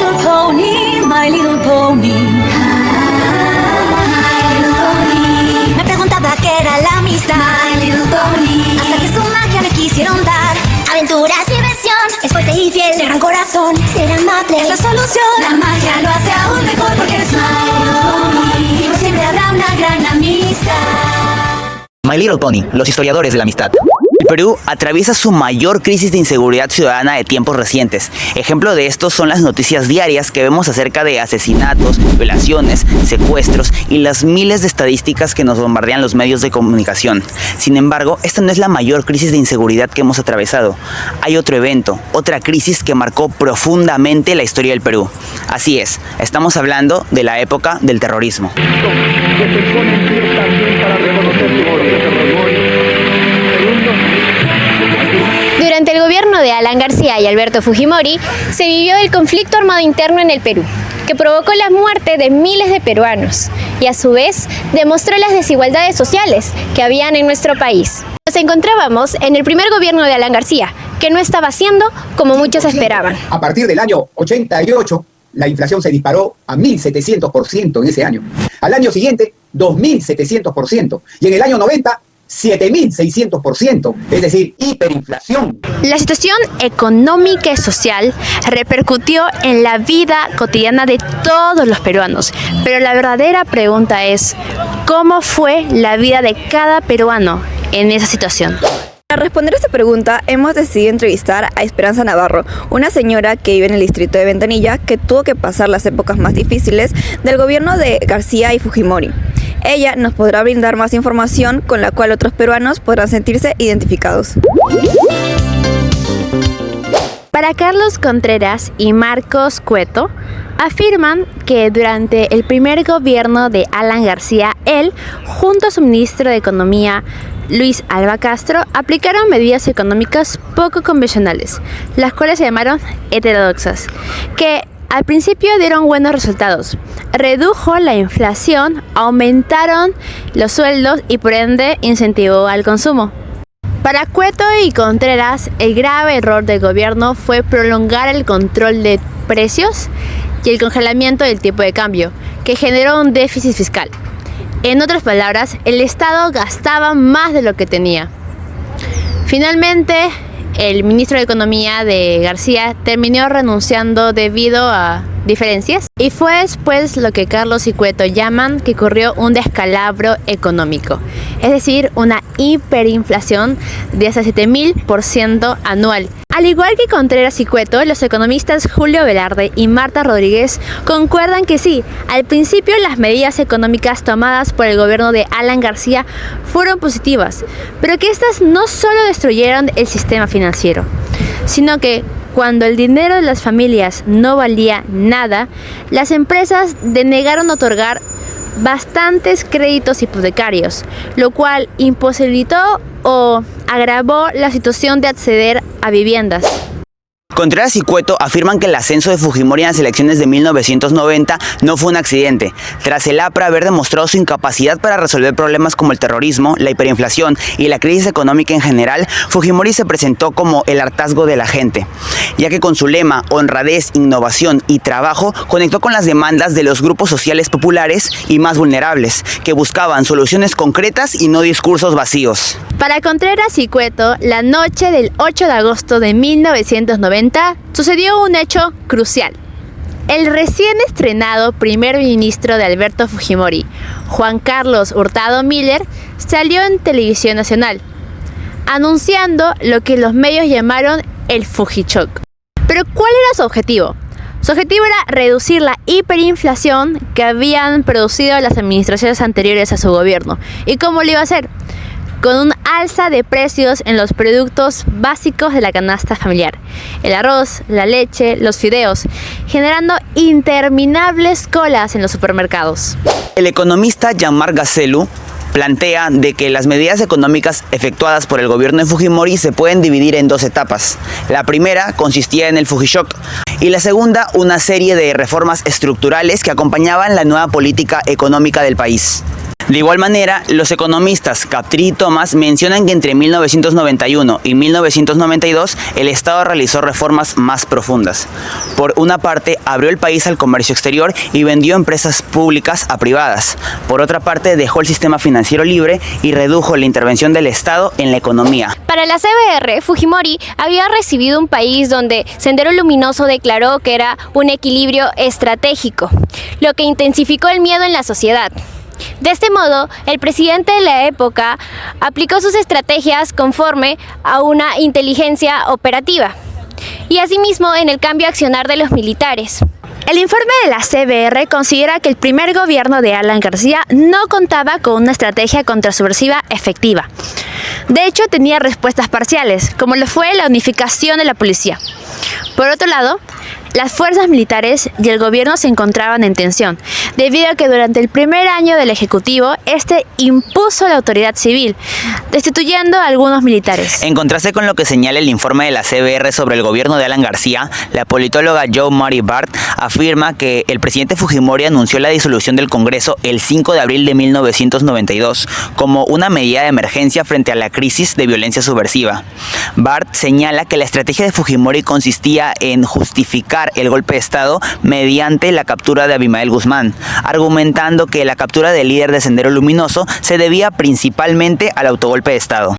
little pony, my little pony. My little pony. Me preguntaba qué era la amistad, my little pony. Hasta que su magia me quisieron dar. Aventuras, diversión, es fuerte y fiel, de gran corazón. Ser amable es la solución. La magia lo hace aún mejor porque es my little pony. Y por siempre habrá una gran amistad. My Little Pony, los historiadores de la amistad. El Perú atraviesa su mayor crisis de inseguridad ciudadana de tiempos recientes. Ejemplo de esto son las noticias diarias que vemos acerca de asesinatos, violaciones, secuestros y las miles de estadísticas que nos bombardean los medios de comunicación. Sin embargo, esta no es la mayor crisis de inseguridad que hemos atravesado. Hay otro evento, otra crisis que marcó profundamente la historia del Perú. Así es, estamos hablando de la época del terrorismo. Durante el gobierno de Alan García y Alberto Fujimori, se vivió el conflicto armado interno en el Perú, que provocó la muerte de miles de peruanos y a su vez demostró las desigualdades sociales que habían en nuestro país. Nos encontrábamos en el primer gobierno de Alan García, que no estaba haciendo como muchos esperaban. A partir del año 88, la inflación se disparó a 1.700% en ese año. Al año siguiente, 2.700%. Y en el año 90, 7.600%, es decir, hiperinflación. La situación económica y social repercutió en la vida cotidiana de todos los peruanos, pero la verdadera pregunta es, ¿cómo fue la vida de cada peruano en esa situación? Para responder a esta pregunta, hemos decidido entrevistar a Esperanza Navarro, una señora que vive en el distrito de Ventanilla, que tuvo que pasar las épocas más difíciles del gobierno de García y Fujimori. Ella nos podrá brindar más información con la cual otros peruanos podrán sentirse identificados. Para Carlos Contreras y Marcos Cueto, afirman que durante el primer gobierno de Alan García, él, junto a su ministro de Economía, Luis Alba Castro, aplicaron medidas económicas poco convencionales, las cuales se llamaron heterodoxas, que al principio dieron buenos resultados. Redujo la inflación, aumentaron los sueldos y por ende incentivó al consumo. Para Cueto y Contreras, el grave error del gobierno fue prolongar el control de precios y el congelamiento del tipo de cambio, que generó un déficit fiscal. En otras palabras, el Estado gastaba más de lo que tenía. Finalmente, el ministro de Economía de García terminó renunciando debido a diferencias y fue después lo que Carlos y Cueto llaman que ocurrió un descalabro económico, es decir, una hiperinflación de hasta 7.000% anual. Al igual que Contreras y Cueto, los economistas Julio Velarde y Marta Rodríguez concuerdan que sí, al principio las medidas económicas tomadas por el gobierno de Alan García fueron positivas, pero que estas no solo destruyeron el sistema financiero, sino que cuando el dinero de las familias no valía nada, las empresas denegaron otorgar bastantes créditos hipotecarios, lo cual imposibilitó o agravó la situación de acceder a viviendas. Contreras y Cueto afirman que el ascenso de Fujimori en las elecciones de 1990 no fue un accidente. Tras el APRA haber demostrado su incapacidad para resolver problemas como el terrorismo, la hiperinflación y la crisis económica en general, Fujimori se presentó como el hartazgo de la gente, ya que con su lema honradez, innovación y trabajo conectó con las demandas de los grupos sociales populares y más vulnerables, que buscaban soluciones concretas y no discursos vacíos. Para Contreras y Cueto, la noche del 8 de agosto de 1990 sucedió un hecho crucial. El recién estrenado primer ministro de Alberto Fujimori, Juan Carlos Hurtado Miller, salió en televisión nacional, anunciando lo que los medios llamaron el Fujichoc. Pero ¿cuál era su objetivo? Su objetivo era reducir la hiperinflación que habían producido las administraciones anteriores a su gobierno. ¿Y cómo lo iba a hacer? Con un alza de precios en los productos básicos de la canasta familiar, el arroz, la leche, los fideos, generando interminables colas en los supermercados. El economista Jean-Marc Gacelu plantea de que las medidas económicas efectuadas por el gobierno de Fujimori se pueden dividir en dos etapas. La primera consistía en el Fujichoc y la segunda una serie de reformas estructurales que acompañaban la nueva política económica del país. De igual manera, los economistas Captri y Thomas mencionan que entre 1991 y 1992 el Estado realizó reformas más profundas. Por una parte, abrió el país al comercio exterior y vendió empresas públicas a privadas. Por otra parte, dejó el sistema financiero libre y redujo la intervención del Estado en la economía. Para la CBR, Fujimori había recibido un país donde Sendero Luminoso declaró que era un equilibrio estratégico, lo que intensificó el miedo en la sociedad. De este modo, el presidente de la época aplicó sus estrategias conforme a una inteligencia operativa y asimismo en el cambio accionar de los militares. El informe de la CBR considera que el primer gobierno de Alan García no contaba con una estrategia contrasubversiva efectiva. De hecho, tenía respuestas parciales, como lo fue la unificación de la policía. Por otro lado, las fuerzas militares y el gobierno se encontraban en tensión, debido a que durante el primer año del Ejecutivo, este impuso la autoridad civil, destituyendo a algunos militares. En contraste con lo que señala el informe de la CBR sobre el gobierno de Alan García, la politóloga Jo Mary Bart afirma que el presidente Fujimori anunció la disolución del Congreso el 5 de abril de 1992 como una medida de emergencia frente a la crisis de violencia subversiva. Bart señala que la estrategia de Fujimori consistía en justificar el golpe de Estado mediante la captura de Abimael Guzmán, argumentando que la captura del líder de Sendero Luminoso se debía principalmente al autogolpe de Estado.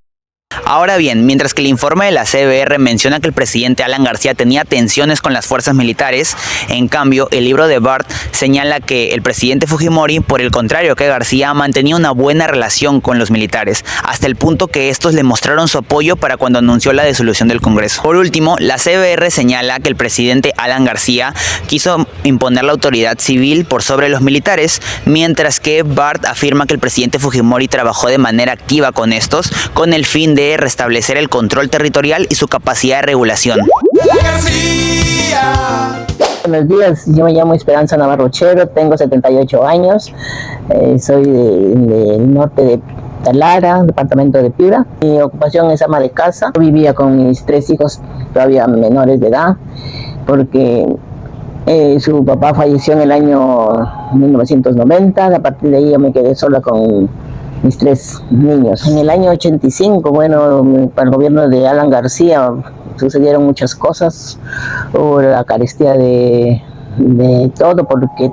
Ahora bien, mientras que el informe de la CBR menciona que el presidente Alan García tenía tensiones con las fuerzas militares, en cambio, el libro de Bart señala que el presidente Fujimori, por el contrario que García, mantenía una buena relación con los militares, hasta el punto que estos le mostraron su apoyo para cuando anunció la disolución del Congreso. Por último, la CBR señala que el presidente Alan García quiso imponer la autoridad civil por sobre los militares, mientras que Bart afirma que el presidente Fujimori trabajó de manera activa con estos, con el fin de restablecer el control territorial y su capacidad de regulación. Buenos días, yo me llamo Esperanza Navarro Chero, tengo 78 años, soy del norte de Talara, departamento de Piura. Mi ocupación es ama de casa. Vivía con mis 3 hijos todavía menores de edad, porque su papá falleció en el año 1990, a partir de ahí yo me quedé sola con mis 3 niños. En el año 85, bueno, para el gobierno de Alan García sucedieron muchas cosas, hubo la carestía de todo, porque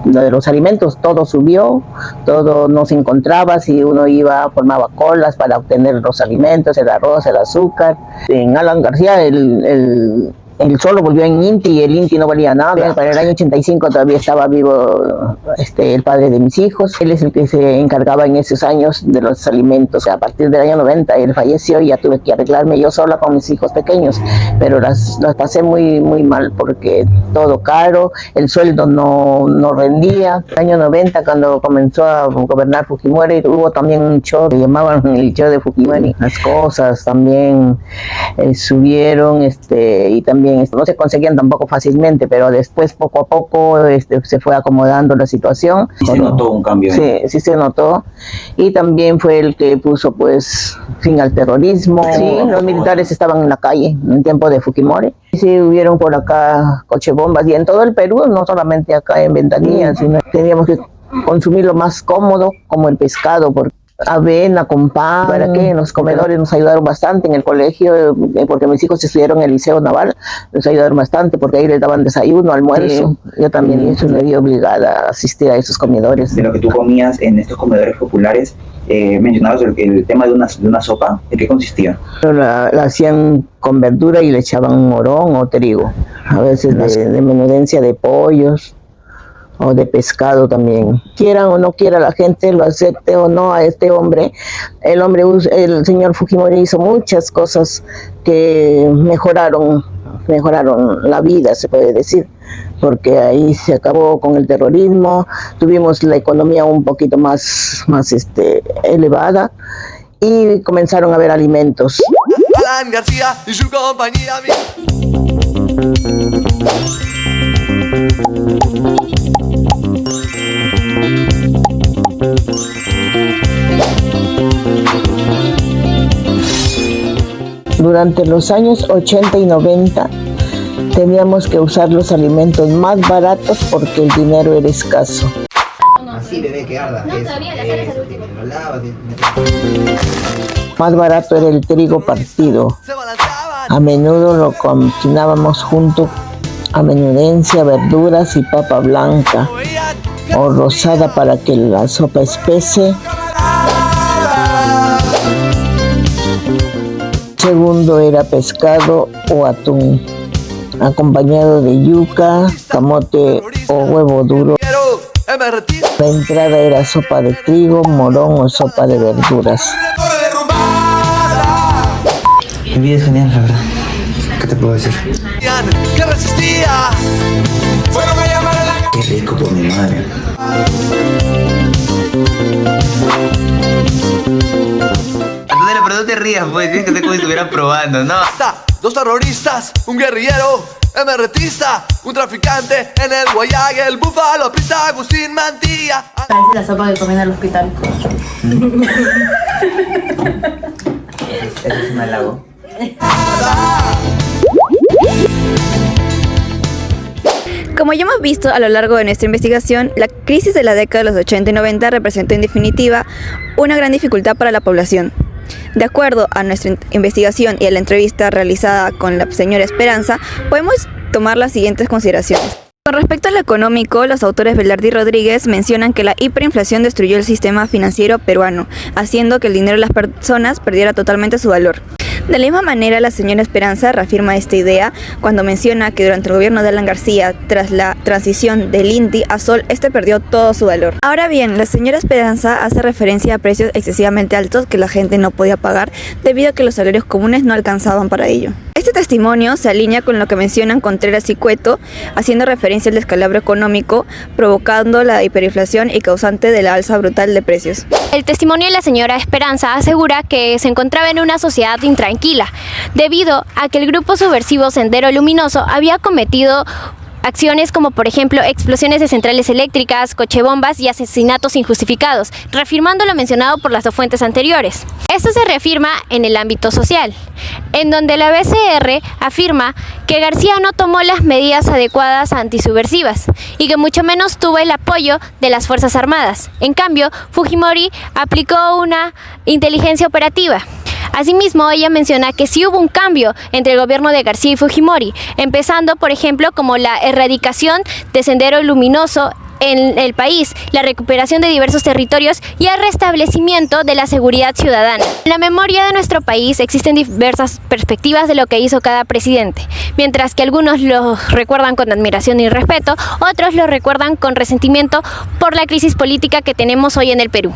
lo de los alimentos todo subió, todo no se encontraba, si uno iba formaba colas para obtener los alimentos, el arroz, el azúcar. En Alan García el solo volvió en INTI y el INTI no valía nada. Para el año 85 todavía estaba vivo el padre de mis hijos. Él es el que se encargaba en esos años de los alimentos. A partir del año 90 él falleció y ya tuve que arreglarme yo sola con mis hijos pequeños. Pero las pasé muy, muy mal porque todo caro, el sueldo no rendía. En el año 90 cuando comenzó a gobernar Fujimori hubo también un show que llamaban el show de Fujimori. Las cosas también subieron y también no se conseguían tampoco fácilmente, pero después poco a poco se fue acomodando la situación. Se notó un cambio. Sí se notó. Y también fue el que puso pues fin al terrorismo. Sí, los militares estaban en la calle en el tiempo de Fujimori. Sí, hubieron por acá cochebombas y en todo el Perú, no solamente acá en Ventanilla, sino teníamos que consumir lo más cómodo como el pescado, porque avena con pan, para que en los comedores nos ayudaron bastante en el colegio, porque mis hijos estudiaron en el Liceo Naval, nos ayudaron bastante porque ahí les daban desayuno, almuerzo. Sí. Yo también me vi obligada a asistir a esos comedores. De lo que tú comías en estos comedores populares, mencionabas el tema de una sopa, ¿en qué consistía? La hacían con verdura y le echaban morón o trigo, a veces de menudencia de pollos o de pescado también. Quiera o no quiera la gente, lo acepte o no a este hombre, el señor Fujimori hizo muchas cosas que mejoraron la vida, se puede decir, porque ahí se acabó con el terrorismo, tuvimos la economía un poquito más elevada y comenzaron a haber alimentos. Alan García y su compañía. Durante los años 80 y 90 teníamos que usar los alimentos más baratos porque el dinero era escaso. así, bebé, que arda. No, todavía, la sal es el último. Lo lavas Más barato era el trigo partido. A menudo lo cocinábamos junto a menudencia, verduras y papa blanca o rosada para que la sopa espese. Segundo era pescado o atún, acompañado de yuca, camote o huevo duro. La entrada era sopa de trigo, morón o sopa de verduras. El video es genial, la verdad. ¿Qué te puedo decir? Que resistía. Qué rico por mi madre. Antonio, pero no te rías, pues. Tienes que hacer como si estuvieran probando, ¿no? Dos terroristas, un guerrillero, MRTista, un traficante en el Guayag, el búfalo, prista, Agustín Mantilla. Parece la sopa que comen al hospital. Eso es un halago. Como ya hemos visto a lo largo de nuestra investigación, la crisis de la década de los 80 y 90 representó en definitiva una gran dificultad para la población. De acuerdo a nuestra investigación y a la entrevista realizada con la señora Esperanza, podemos tomar las siguientes consideraciones. Con respecto a lo económico, los autores Velarde y Rodríguez mencionan que la hiperinflación destruyó el sistema financiero peruano, haciendo que el dinero de las personas perdiera totalmente su valor. De la misma manera, la señora Esperanza reafirma esta idea cuando menciona que durante el gobierno de Alan García, tras la transición del INTI a Sol, este perdió todo su valor. Ahora bien, la señora Esperanza hace referencia a precios excesivamente altos que la gente no podía pagar debido a que los salarios comunes no alcanzaban para ello. Este testimonio se alinea con lo que mencionan Contreras y Cueto, haciendo referencia al descalabro económico, provocando la hiperinflación y causante de la alza brutal de precios. El testimonio de la señora Esperanza asegura que se encontraba en una sociedad intranquila, debido a que el grupo subversivo Sendero Luminoso había cometido acciones como por ejemplo explosiones de centrales eléctricas, cochebombas y asesinatos injustificados, reafirmando lo mencionado por las dos fuentes anteriores. Esto se reafirma en el ámbito social, en donde la BCR afirma que García no tomó las medidas adecuadas antisubversivas y que mucho menos tuvo el apoyo de las Fuerzas Armadas. En cambio, Fujimori aplicó una inteligencia operativa. Asimismo, ella menciona que sí hubo un cambio entre el gobierno de García y Fujimori, empezando, por ejemplo, como la erradicación de Sendero Luminoso en el país, la recuperación de diversos territorios y el restablecimiento de la seguridad ciudadana. En la memoria de nuestro país existen diversas perspectivas de lo que hizo cada presidente, mientras que algunos lo recuerdan con admiración y respeto, otros lo recuerdan con resentimiento por la crisis política que tenemos hoy en el Perú.